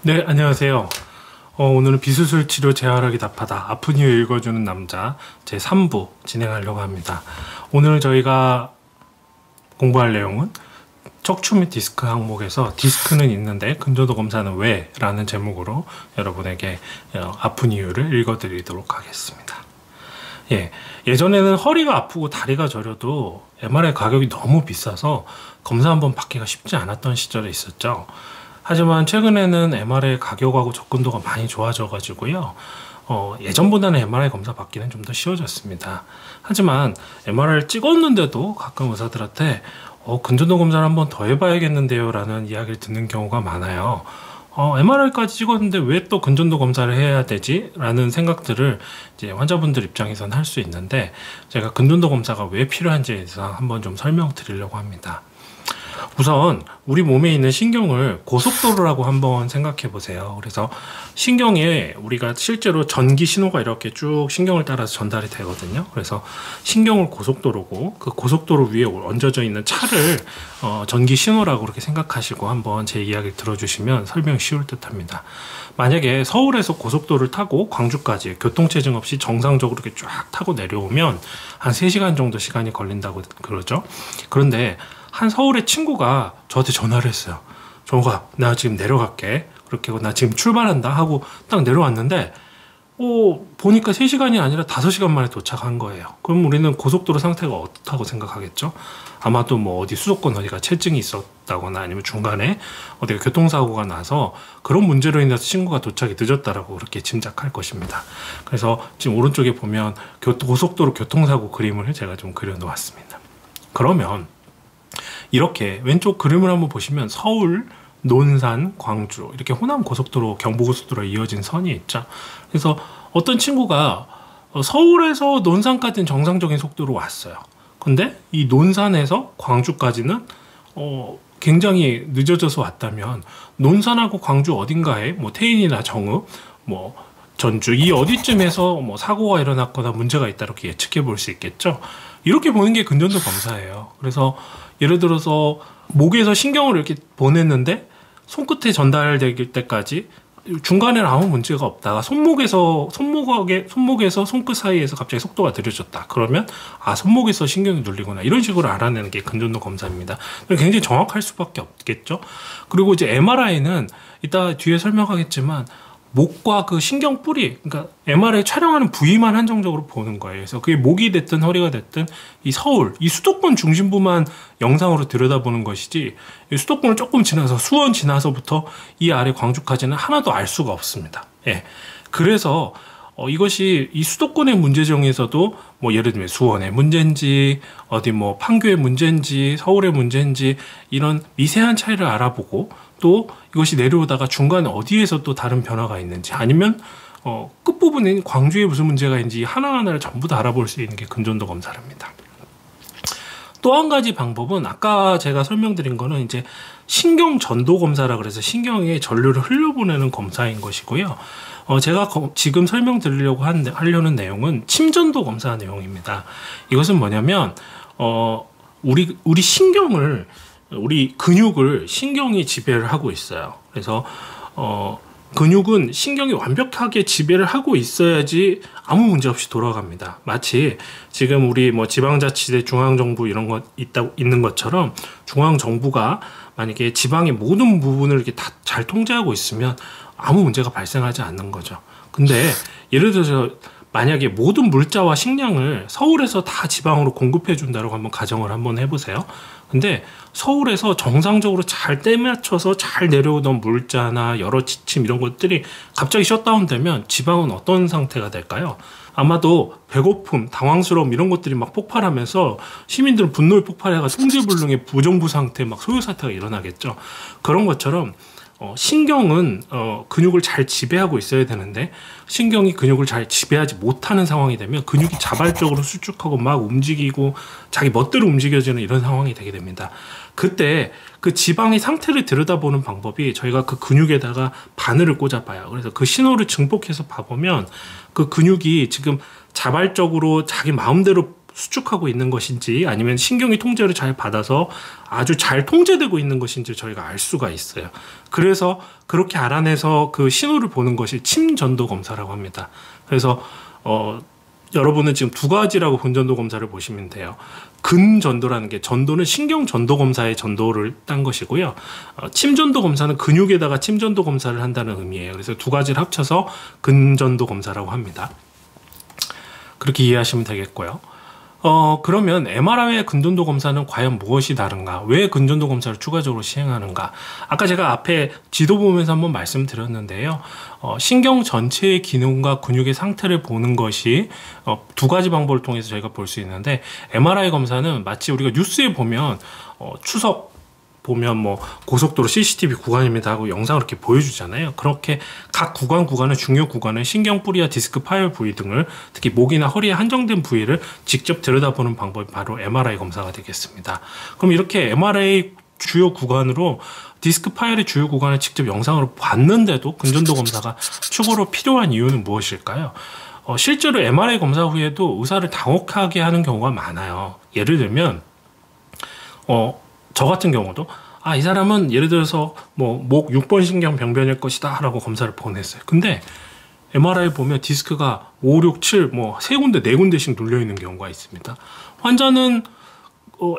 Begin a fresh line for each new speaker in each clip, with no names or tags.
네, 안녕하세요. 오늘은 비수술 치료 재활하기 답하다 아픈 이유 읽어주는 남자 제3부 진행하려고 합니다. 오늘 저희가 공부할 내용은 척추 및 디스크 항목에서 디스크는 있는데 근조도 검사는 왜? 라는 제목으로 여러분에게 아픈 이유를 읽어드리도록 하겠습니다. 예전에는 허리가 아프고 다리가 저려도 MRI 가격이 너무 비싸서 검사 한번 받기가 쉽지 않았던 시절이 있었죠. 하지만 최근에는 MRI 가격하고 접근도가 많이 좋아져 가지고요. 예전보다는 MRI 검사 받기는 좀 더 쉬워졌습니다. 하지만 MRI를 찍었는데도 가끔 의사들한테 근전도 검사를 한번 더 해봐야겠는데요 라는 이야기를 듣는 경우가 많아요. MRI까지 찍었는데 왜 또 근전도 검사를 해야 되지? 라는 생각들을 이제 환자분들 입장에서는 할 수 있는데, 제가 근전도 검사가 왜 필요한지에 대해서 한번 좀 설명드리려고 합니다. 우선 우리 몸에 있는 신경을 고속도로라고 한번 생각해 보세요. 그래서 신경에 우리가 실제로 전기 신호가 이렇게 쭉 신경을 따라서 전달이 되거든요. 그래서 신경을 고속도로고, 그 고속도로 위에 얹어져 있는 차를 전기 신호라고 그렇게 생각하시고 한번 제 이야기를 들어주시면 설명이 쉬울 듯 합니다. 만약에 서울에서 고속도로를 타고 광주까지 교통체증 없이 정상적으로 이렇게 쫙 타고 내려오면 한 3시간 정도 시간이 걸린다고 그러죠. 그런데 한 서울의 친구가 저한테 전화를 했어요. 정우가, 나 지금 내려갈게. 그렇게 하고 나 지금 출발한다 하고 딱 내려왔는데 보니까 3시간이 아니라 5시간 만에 도착한 거예요. 그럼 우리는 고속도로 상태가 어떻다고 생각하겠죠? 아마도 뭐 어디 수도권 어디가 체증이 있었다거나 아니면 중간에 어디가 교통사고가 나서 그런 문제로 인해서 친구가 도착이 늦었다라고 그렇게 짐작할 것입니다. 그래서 지금 오른쪽에 보면 고속도로 교통사고 그림을 제가 좀 그려놓았습니다. 그러면 이렇게 왼쪽 그림을 한번 보시면 서울, 논산, 광주 이렇게 호남 고속도로, 경부고속도로에 이어진 선이 있죠. 그래서 어떤 친구가 서울에서 논산까지는 정상적인 속도로 왔어요. 근데 이 논산에서 광주까지는 굉장히 늦어져서 왔다면 논산하고 광주 어딘가에 뭐 태인이나 정읍, 뭐 전주 이 어디쯤에서 뭐 사고가 일어났거나 문제가 있다 이렇게 예측해 볼 수 있겠죠. 이렇게 보는 게 근전도 검사예요. 그래서 예를 들어서 목에서 신경을 이렇게 보냈는데 손끝에 전달될 때까지 중간에는 아무 문제가 없다가 손목에서 손끝 사이에서 갑자기 속도가 느려졌다. 그러면 손목에서 신경이 눌리구나. 이런 식으로 알아내는 게 근전도 검사입니다. 굉장히 정확할 수밖에 없겠죠. 그리고 이제 MRI는 이따 뒤에 설명하겠지만 목과 그 신경 뿌리, 그러니까 MRI 촬영하는 부위만 한정적으로 보는 거예요. 그래서 그게 목이 됐든 허리가 됐든 이 서울, 이 수도권 중심부만 영상으로 들여다보는 것이지, 수도권을 조금 지나서 수원 지나서부터 이 아래 광주까지는 하나도 알 수가 없습니다. 그래서 이것이 이 수도권의 문제점에서도 뭐 예를 들면 수원의 문제인지 어디 뭐 판교의 문제인지 서울의 문제인지 이런 미세한 차이를 알아보고, 또 이것이 내려오다가 중간에 어디에서 또 다른 변화가 있는지, 아니면 끝부분에 광주에 무슨 문제가 있는지 하나하나를 전부 다 알아볼 수 있는 게 근전도 검사랍니다. 또 한 가지 방법은 아까 제가 설명드린 거는 이제 신경 전도 검사라 그래서 신경에 전류를 흘려보내는 검사인 것이고요. 제가 지금 설명드리려고 하려는 내용은 침전도 검사 내용입니다. 이것은 뭐냐면 우리 신경을, 우리 근육을 신경이 지배를 하고 있어요. 그래서 근육은 신경이 완벽하게 지배를 하고 있어야지 아무 문제 없이 돌아갑니다. 마치 지금 우리 뭐 지방자치대 중앙정부 이런 거 있는 것처럼 중앙정부가 만약에 지방의 모든 부분을 이렇게 다 잘 통제하고 있으면 아무 문제가 발생하지 않는 거죠. 근데 예를 들어서 만약에 모든 물자와 식량을 서울에서 다 지방으로 공급해 준다고 한번 가정을 한번 해보세요. 근데 서울에서 정상적으로 잘 때맞춰서 잘 내려오던 물자나 여러 지침 이런 것들이 갑자기 셧다운 되면 지방은 어떤 상태가 될까요? 아마도 배고픔, 당황스러움 이런 것들이 막 폭발하면서 시민들은 분노에 폭발해가지고 통제불능의 부정부 상태, 막 소요 사태가 일어나겠죠. 그런 것처럼 신경은 근육을 잘 지배하고 있어야 되는데 신경이 근육을 잘 지배하지 못하는 상황이 되면 근육이 자발적으로 수축하고 막 움직이고 자기 멋대로 움직여지는 이런 상황이 되게 됩니다. 그때 그 지방의 상태를 들여다보는 방법이 저희가 그 근육에다가 바늘을 꽂아봐요. 그래서 그 신호를 증폭해서 봐보면 그 근육이 지금 자발적으로 자기 마음대로 수축하고 있는 것인지 아니면 신경이 통제를 잘 받아서 아주 잘 통제되고 있는 것인지 저희가 알 수가 있어요. 그래서 그렇게 알아내서 그 신호를 보는 것이 침전도 검사라고 합니다. 그래서 여러분은 지금 두 가지라고 근전도 검사를 보시면 돼요. 근전도라는 게, 전도는 신경 전도 검사의 전도를 딴 것이고요. 침전도 검사는 근육에다가 침전도 검사를 한다는 의미예요. 그래서 두 가지를 합쳐서 근전도 검사라고 합니다. 그렇게 이해하시면 되겠고요. 그러면 MRI의 근전도 검사는 과연 무엇이 다른가? 왜 근전도 검사를 추가적으로 시행하는가? 아까 제가 앞에 지도 보면서 한번 말씀드렸는데요. 신경 전체의 기능과 근육의 상태를 보는 것이 두 가지 방법을 통해서 저희가 볼 수 있는데, MRI 검사는 마치 우리가 뉴스에 보면 추석 보면 뭐 고속도로 CCTV 구간입니다 하고 영상을 이렇게 보여주잖아요. 그렇게 각 구간의 중요 구간은 신경 뿌리와 디스크 파열 부위 등을, 특히 목이나 허리에 한정된 부위를 직접 들여다보는 방법이 바로 MRI 검사가 되겠습니다. 그럼 이렇게 MRI 주요 구간으로 디스크 파열의 주요 구간을 직접 영상으로 봤는데도 근전도 검사가 추가로 필요한 이유는 무엇일까요? 실제로 MRI 검사 후에도 의사를 당혹하게 하는 경우가 많아요. 예를 들면 저 같은 경우도 이 사람은 예를 들어서 뭐 목 6번 신경 병변일 것이다 라고 검사를 보냈어요. 근데 MRI 보면 디스크가 5, 6, 7 뭐 세 군데, 네 군데씩 눌려 있는 경우가 있습니다. 환자는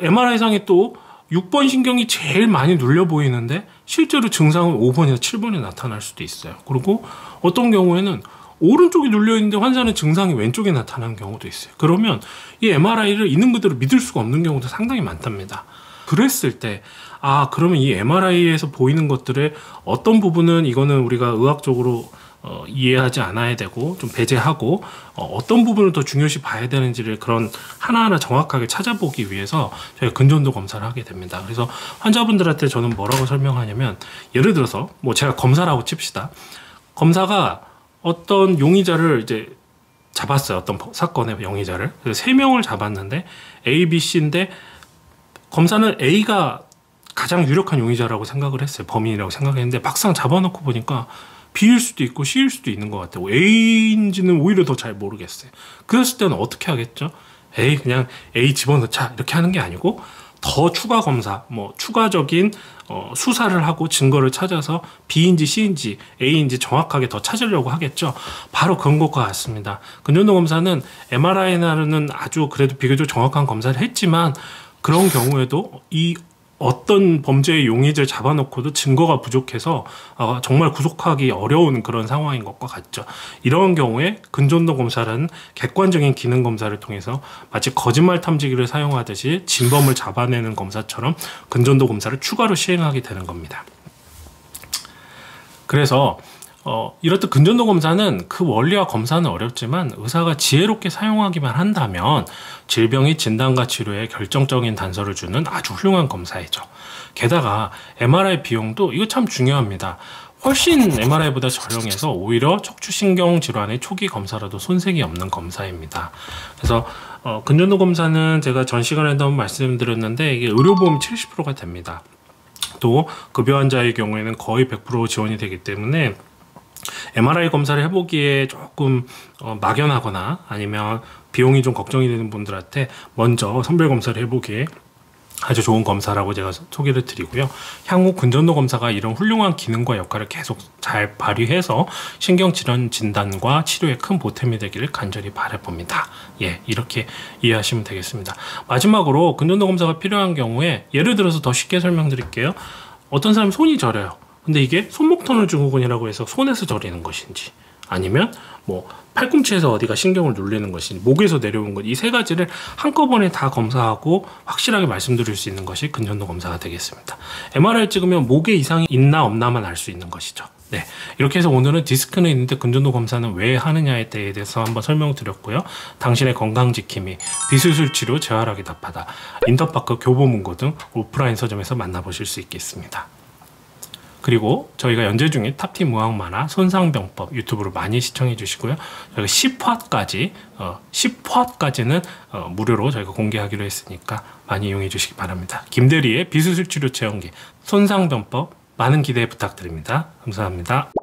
MRI상에 또 6번 신경이 제일 많이 눌려 보이는데 실제로 증상은 5번이나 7번에 나타날 수도 있어요. 그리고 어떤 경우에는 오른쪽이 눌려 있는데 환자는 증상이 왼쪽에 나타나는 경우도 있어요. 그러면 이 MRI를 있는 그대로 믿을 수가 없는 경우도 상당히 많답니다. 그랬을 때 그러면 이 MRI에서 보이는 것들의 어떤 부분은 이거는 우리가 의학적으로 이해하지 않아야 되고 좀 배제하고 어떤 부분을 더 중요시 봐야 되는지를 그런 하나하나 정확하게 찾아보기 위해서 저희가 근전도 검사를 하게 됩니다. 그래서 환자분들한테 저는 뭐라고 설명하냐면, 예를 들어서 뭐 제가 검사라고 칩시다. 검사가 어떤 용의자를 이제 잡았어요. 어떤 사건의 용의자를. 그래서 3명을 잡았는데 A, B, C인데 검사는 A가 가장 유력한 용의자라고 생각을 했어요. 범인이라고 생각했는데 막상 잡아놓고 보니까 B일 수도 있고 C일 수도 있는 것 같아요. A인지는 오히려 더 잘 모르겠어요. 그랬을 때는 어떻게 하겠죠? 그냥 A 집어넣자 이렇게 하는 게 아니고 더 추가 검사, 뭐 추가적인 수사를 하고 증거를 찾아서 B인지 C인지 A인지 정확하게 더 찾으려고 하겠죠. 바로 그런 것과 같습니다. 근전도 검사는 MRI나는 아주 그래도 비교적 정확한 검사를 했지만, 그런 경우에도 이 어떤 범죄의 용의자를 잡아놓고도 증거가 부족해서 정말 구속하기 어려운 그런 상황인 것과 같죠. 이런 경우에 근전도 검사라는 객관적인 기능 검사를 통해서 마치 거짓말 탐지기를 사용하듯이 진범을 잡아내는 검사처럼 근전도 검사를 추가로 시행하게 되는 겁니다. 그래서 이렇듯 근전도 검사는 그 원리와 검사는 어렵지만 의사가 지혜롭게 사용하기만 한다면 질병의 진단과 치료에 결정적인 단서를 주는 아주 훌륭한 검사이죠. 게다가 MRI 비용도 이거 참 중요합니다. 훨씬 MRI보다 저렴해서 오히려 척추신경 질환의 초기 검사라도 손색이 없는 검사입니다. 그래서 근전도 검사는 제가 전 시간에도 한번 말씀드렸는데 이게 의료보험 70%가 됩니다. 또 급여 환자의 경우에는 거의 100% 지원이 되기 때문에 MRI 검사를 해보기에 조금 막연하거나 아니면 비용이 좀 걱정이 되는 분들한테 먼저 선별 검사를 해보기에 아주 좋은 검사라고 제가 소개를 드리고요. 향후 근전도 검사가 이런 훌륭한 기능과 역할을 계속 잘 발휘해서 신경질환 진단과 치료에 큰 보탬이 되기를 간절히 바라봅니다. 이렇게 이해하시면 되겠습니다. 마지막으로 근전도 검사가 필요한 경우에 예를 들어서 더 쉽게 설명드릴게요. 어떤 사람이 손이 저려요. 근데 이게 손목터널 증후군이라고 해서 손에서 저리는 것인지, 아니면 뭐 팔꿈치에서 어디가 신경을 눌리는 것인지, 목에서 내려오는 것, 이 세 가지를 한꺼번에 다 검사하고 확실하게 말씀드릴 수 있는 것이 근전도 검사가 되겠습니다. MRI 찍으면 목에 이상이 있나 없나만 알 수 있는 것이죠. 이렇게 해서 오늘은 디스크는 있는데 근전도 검사는 왜 하느냐에 대해서 한번 설명드렸고요. 당신의 건강지킴이, 비수술 치료, 재활하기 답하다, 인터파크, 교보문고 등 오프라인 서점에서 만나보실 수 있겠습니다. 그리고 저희가 연재 중인 탑팀 의학만화 손상병법 유튜브로 많이 시청해 주시고요. 저희가 10화까지는 무료로 저희가 공개하기로 했으니까 많이 이용해 주시기 바랍니다. 김대리의 비수술 치료 체험기 손상병법 많은 기대 부탁드립니다. 감사합니다.